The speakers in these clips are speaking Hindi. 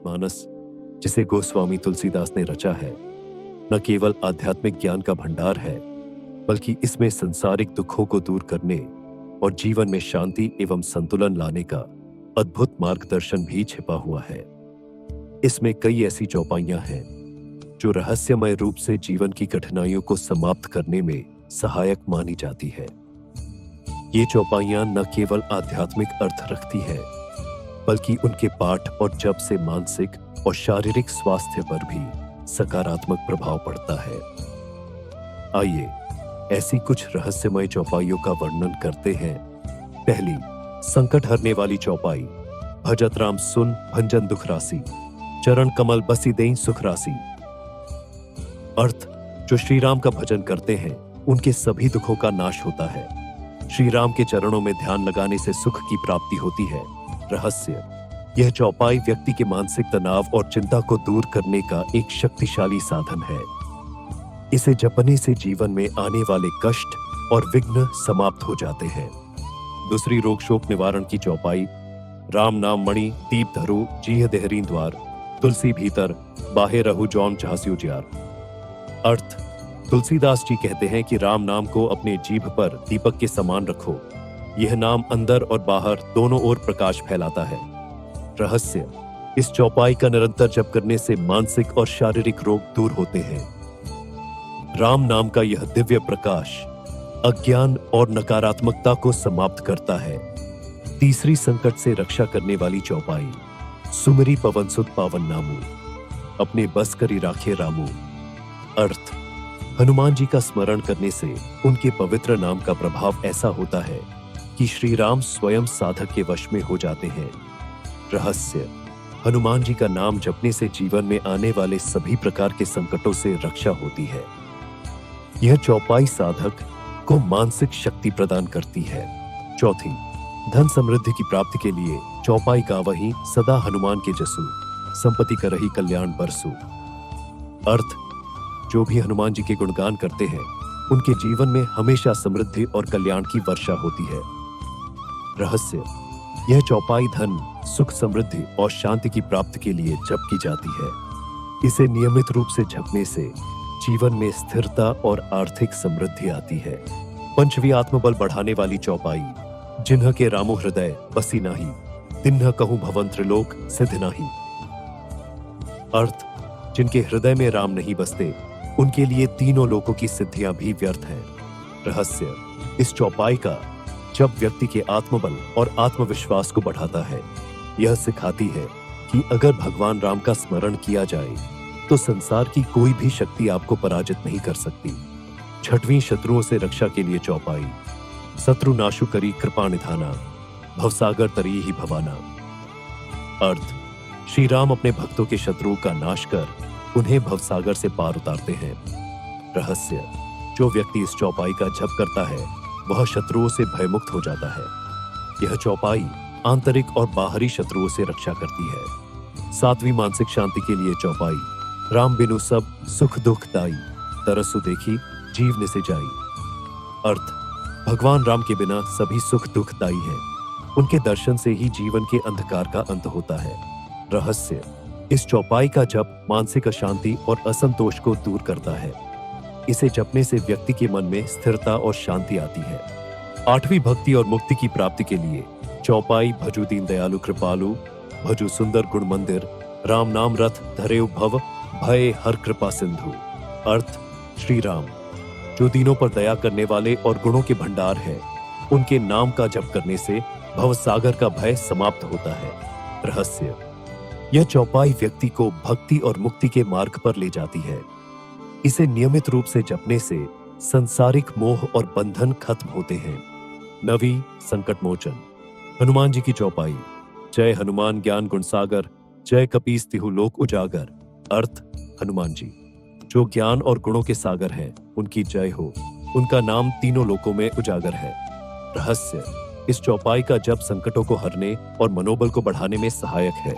रामचरितमानस, जिसे गोस्वामी तुलसीदास ने रचा है, न केवल आध्यात्मिक ज्ञान का भंडार है, बल्कि इसमें संसारिक दुखों को दूर करने और जीवन में शांति एवं संतुलन लाने का अद्भुत मार्गदर्शन भी छिपा हुआ है। इसमें कई ऐसी चौपाइयां हैं जो रहस्यमय रूप से जीवन की कठिनाइयों को समाप्त करने में सहायक मानी जाती है। ये चौपाइयां न केवल आध्यात्मिक अर्थ रखती है, बल्कि उनके पाठ और जप से मानसिक और शारीरिक स्वास्थ्य पर भी सकारात्मक प्रभाव पड़ता है। आइए ऐसी कुछ रहस्यमय चौपाइयों का वर्णन करते हैं। पहली, संकट हरने वाली चौपाई। भजत राम सुन भंजन दुख राशि, चरण कमल बसी दें सुख राशि। अर्थ, जो श्री राम का भजन करते हैं उनके सभी दुखों का नाश होता है। श्री राम के चरणों में ध्यान लगाने से सुख की प्राप्ति होती है। रहस्य, यह चौपाई व्यक्ति के मानसिक तनाव और चिंता को दूर करने का एक शक्तिशाली साधन है। इसे जपने से जीवन में आने वाले कष्ट और विघ्न समाप्त हो जाते हैं। दूसरी, रोग शोक निवारण की चौपाई। राम नाम मणि दीप धरु जीह देहरीं द्वार, तुलसी भीतर बाहे रहु जौन झांस्यु ज्यार। अर्थ, तुलसीदास जी कहते हैं कि राम नाम को अपने जीभ पर दीपक के समान रखो। यह नाम अंदर और बाहर दोनों ओर प्रकाश फैलाता है। रहस्य, इस चौपाई का निरंतर जप करने से मानसिक और शारीरिक रोग दूर होते हैं। राम नाम का यह दिव्य प्रकाश अज्ञान और नकारात्मकता को समाप्त करता है। तीसरी, संकट से रक्षा करने वाली चौपाई। सुमरी पवन सुत पावन नामू, अपने बस करी राखे रामू। अर्थ, हनुमान जी का स्मरण करने से उनके पवित्र नाम का प्रभाव ऐसा होता है कि श्री राम स्वयं साधक के वश में हो जाते हैं। रहस्य, हनुमान जी का नाम जपने से जीवन में आने वाले सभी प्रकार के संकटों से रक्षा होती है। यह चौपाई साधक को मानसिक शक्ति प्रदान करती है। चौथी, धन समृद्धि की प्राप्ति के लिए चौपाई गावहीं सदा हनुमान के जसु, संपत्ति करही कल्याण बरसु। अर्थ, जो भी हनुमान जी के गुणगान करते हैं उनके जीवन में हमेशा समृद्धि और कल्याण की वर्षा होती है। रहस्य, यह चौपाई धन, सुख, समृद्धि और शांति की प्राप्ति के लिए जप की जाती है। इसे नियमित रूप से जपने से जीवन में स्थिरता और आर्थिक समृद्धि आती है। पंचवी, आत्मबल बढ़ाने वाली चौपाई। जिन्ह के रामो हृदय बसी नाही, तिन्ह कहूं भवन त्रिलोक सिद्ध नाही। अर्थ, जिनके हृदय में राम नहीं बसते उनके लिए तीनों लोकों की सिद्धियां भी व्यर्थ हैं। रहस्य, इस चौपाई का जब व्यक्ति के आत्मबल और आत्मविश्वास को बढ़ाता है। यह सिखाती है कि अगर भगवान राम का स्मरण किया जाए तो संसार की कोई भी शक्ति आपको पराजित नहीं कर सकती। छठवीं, शत्रुओं से रक्षा के लिए चौपाई। शत्रु नाशु करी कृपा निधाना, भवसागर तरी ही भवाना। अर्थ, श्री राम अपने भक्तों के शत्रुओं का नाश कर उन्हें भवसागर से पार उतारते हैं। रहस्य, जो व्यक्ति इस चौपाई का जप करता है वह शत्रुओं से भयमुक्त हो जाता है। यह चौपाई आंतरिक और बाहरी शत्रुओं से रक्षा करती है। सातवीं, मानसिक शांति के लिए चौपाई। राम बिनु सब सुख दुख दाई, तरसु देखी जीव निसे जाई। अर्थ, भगवान राम के बिना सभी सुख दुख दाई हैं। उनके दर्शन से ही जीवन के अंधकार का अंत होता है। रहस्य, इस चौपाई का जप मानसिक अशांति और असंतोष को दूर करता है। इसे जपने से व्यक्ति के मन में स्थिरता और शांति आती है। आठवीं, भक्ति और मुक्ति की प्राप्ति के लिए चौपाई। भजु दीन दयालु कृपालु, भजु सुंदर गुण मंदिर, राम नाम रथ धरेउ भव, भय हर कृपा सिंधु। अर्थ, श्री राम जो दीनों पर दया करने वाले और गुणों के भंडार है, उनके नाम का जप करने से भवसागर का भय समाप्त होता है। रहस्य, यह चौपाई व्यक्ति को भक्ति और मुक्ति के मार्ग पर ले जाती है। इसे नियमित रूप से जपने से संसारिक मोह और बंधन खत्म होते हैं। नवी, संकट मोचन। हनुमान जी की चौपाई। जय हनुमान ज्ञान गुण सागर, जय कपीस तिहु लोक उजागर। अर्थ, हनुमान जी जो ज्ञान और गुणों के सागर हैं, उनकी जय हो। उनका नाम तीनों लोकों में उजागर है। रहस्य, इस चौपाई का जप संकटों को हरने और मनोबल को बढ़ाने में सहायक है।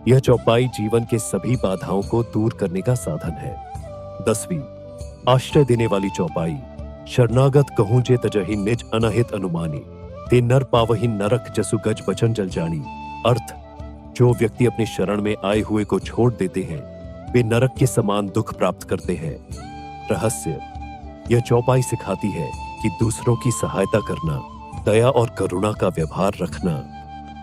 यह चौपाई जीवन के सभी बाधाओं को दूर करने का साधन है। 10वीं, आश्रय देने वाली चौपाई। शरणागत कहूं जे तजहि निज अनहित अनुमानी, ते नर पावहि नरक जसु गज बचन जल जानी। अर्थ, जो व्यक्ति अपने शरण में आए हुए को छोड़ देते हैं वे नरक के समान दुख प्राप्त करते हैं। रहस्य, यह चौपाई सिखाती है कि दूसरों की सहायता करना, दया और करुणा का व्यवहार रखना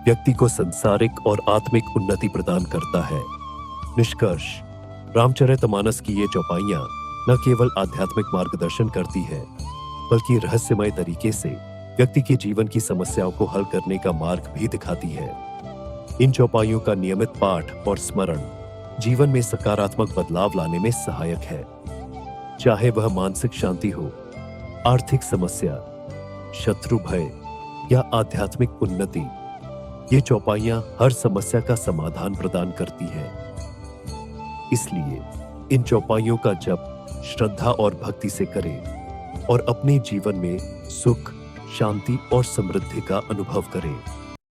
व्यक्ति को सांसारिक और आत्मिक उन्नति प्रदान करता है। निष्कर्ष, रामचरितमानस की ये चौपाइयां न केवल आध्यात्मिक मार्गदर्शन करती है बल्कि रहस्यमय तरीके से व्यक्ति के जीवन की समस्याओं को हल करने का मार्ग भी दिखाती है। इन चौपाइयों का नियमित पाठ और स्मरण जीवन में सकारात्मक बदलाव लाने में सहायक है। चाहे वह मानसिक शांति हो, आर्थिक समस्या, शत्रु भय या आध्यात्मिक उन्नति, ये चौपाइयां हर समस्या का समाधान प्रदान करती हैं। इसलिए इन चौपाइयों का जप श्रद्धा और भक्ति से करें और अपने जीवन में सुख, शांति और समृद्धि का अनुभव करें।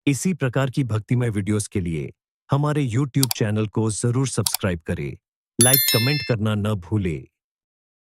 इसी प्रकार की भक्तिमय वीडियोस के लिए हमारे YouTube चैनल को जरूर सब्सक्राइब करें। लाइक, कमेंट करना न भूलें।